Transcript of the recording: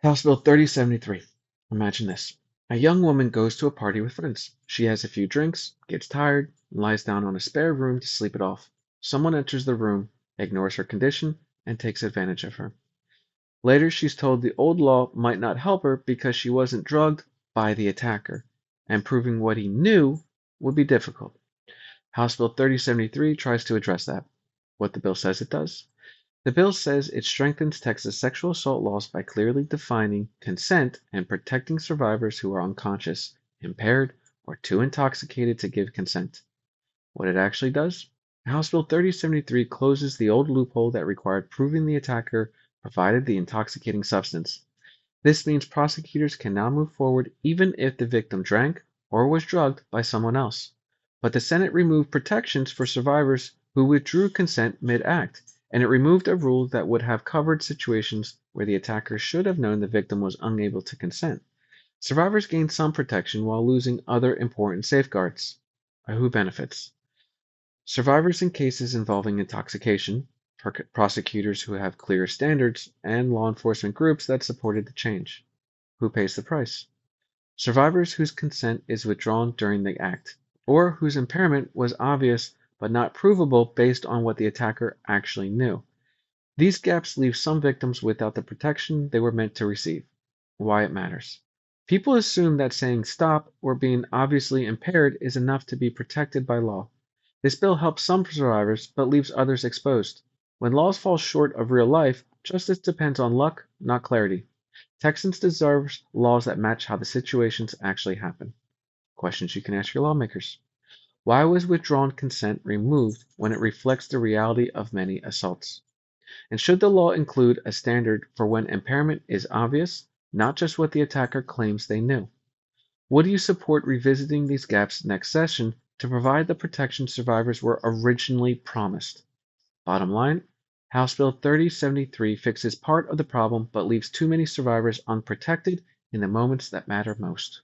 House Bill 3073. Imagine this. A young woman goes to a party with friends. She has a few drinks, gets tired, and lies down on a spare room to sleep it off. Someone enters the room, ignores her condition, and takes advantage of her. Later, she's told the old law might not help her because she wasn't drugged by the attacker, and proving what he knew would be difficult. House Bill 3073 tries to address that. What the bill says it does? The bill says it strengthens Texas sexual assault laws by clearly defining consent and protecting survivors who are unconscious, impaired, or too intoxicated to give consent. What it actually does? House Bill 3073 closes the old loophole that required proving the attacker provided the intoxicating substance. This means prosecutors can now move forward even if the victim drank or was drugged by someone else. But the Senate removed protections for survivors who withdrew consent mid-act, and it removed a rule that would have covered situations where the attacker should have known the victim was unable to consent. Survivors gained some protection while losing other important safeguards. Who benefits? Survivors in cases involving intoxication, prosecutors who have clear standards, and law enforcement groups that supported the change. Who pays the price? Survivors whose consent is withdrawn during the act, or whose impairment was obvious but not provable based on what the attacker actually knew. These gaps leave some victims without the protection they were meant to receive. Why it matters. People assume that saying stop or being obviously impaired is enough to be protected by law. This bill helps some survivors but leaves others exposed. When laws fall short of real life, justice depends on luck, not clarity. Texans deserve laws that match how the situations actually happen. Questions you can ask your lawmakers. Why was withdrawn consent removed when it reflects the reality of many assaults? And should the law include a standard for when impairment is obvious, not just what the attacker claims they knew? Would you support revisiting these gaps next session to provide the protection survivors were originally promised? Bottom line, House Bill 3073 fixes part of the problem but leaves too many survivors unprotected in the moments that matter most.